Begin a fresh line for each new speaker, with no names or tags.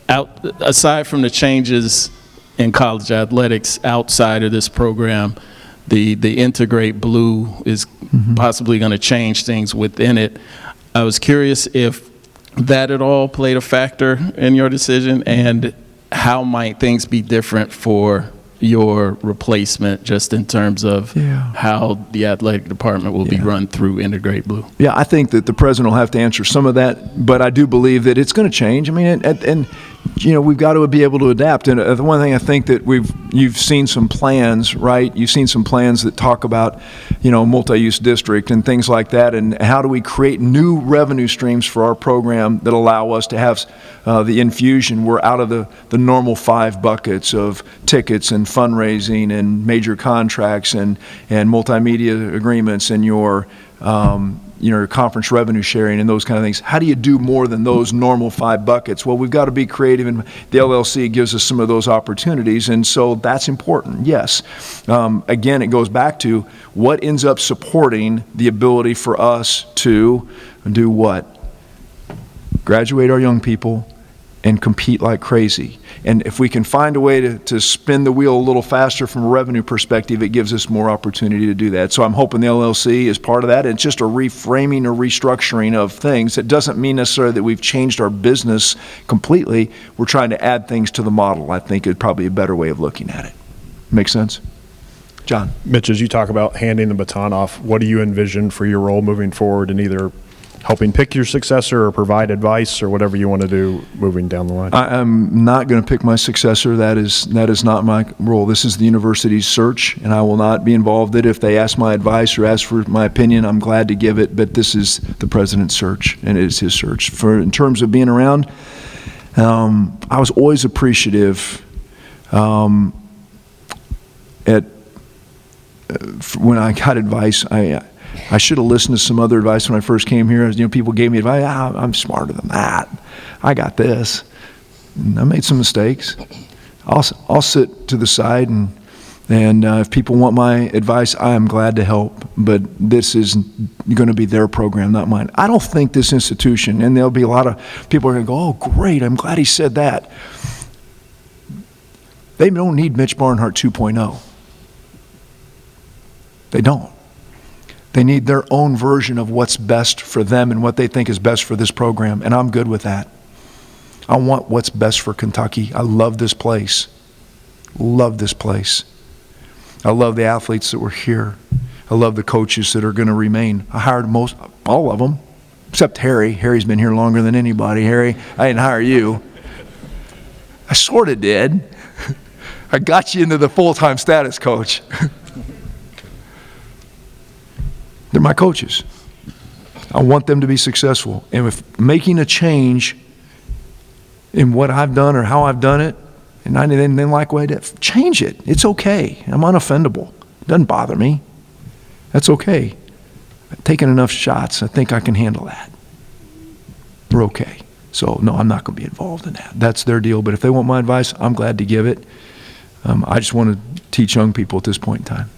aside from the changes in college athletics outside of this program, the Integrate Blue is possibly going to change things within it. I was curious if that at all played a factor in your decision, and how might things be different for your replacement, just in terms of how the athletic department will be run through Integrate Blue?
Yeah, I think that the president will have to answer some of that, but I do believe that it's going to change. I mean, and you know, we've got to be able to adapt. And the one thing I think that you've seen some plans, right? You've seen some plans that talk about, you know, multi-use district and things like that, and how do we create new revenue streams for our program that allow us to have the infusion. We're out of the normal 5 buckets of tickets and fundraising and major contracts and multimedia agreements and your conference revenue sharing and those kind of things. How do you do more than those normal 5 buckets? Well, we've got to be creative, and the LLC gives us some of those opportunities, and so that's important, yes. Again, it goes back to what ends up supporting the ability for us to do what? Graduate our young people and compete like crazy. And if we can find a way to spin the wheel a little faster from a revenue perspective, it gives us more opportunity to do that. So I'm hoping the LLC is part of that. It's just a reframing or restructuring of things. It doesn't mean necessarily that we've changed our business completely. We're trying to add things to the model. I think it's probably a better way of looking at it. Make sense? John.
Mitch, as you talk about handing the baton off, what do you envision for your role moving forward in either helping pick your successor or provide advice or whatever you want to do moving down the line?
I'm not going to pick my successor. That is not my role. This is the university's search, and I will not be involved in it. If they ask my advice or ask for my opinion, I'm glad to give it, but this is the president's search, and it is his search. In terms of being around, I was always appreciative when I got advice. I should have listened to some other advice when I first came here. You know, people gave me advice. I'm smarter than that. I got this. And I made some mistakes. I'll sit to the side, and if people want my advice, I am glad to help. But this is going to be their program, not mine. I don't think this institution, and there'll be a lot of people are going to go, "Oh, great! I'm glad he said that." They don't need Mitch Barnhart 2.0. They don't. They need their own version of what's best for them and what they think is best for this program, and I'm good with that. I want what's best for Kentucky. I love this place. Love this place. I love the athletes that were here. I love the coaches that are going to remain. I hired all of them, except Harry. Harry's been here longer than anybody. Harry, I didn't hire you. I sort of did. I got you into the full-time status, coach. They're my coaches. I want them to be successful. And if making a change in what I've done or how I've done it, and I didn't like what I did, change it. It's okay. I'm unoffendable. It doesn't bother me. That's okay. I've taken enough shots. I think I can handle that. We're okay. So, no, I'm not going to be involved in that. That's their deal. But if they want my advice, I'm glad to give it. I just want to teach young people at this point in time.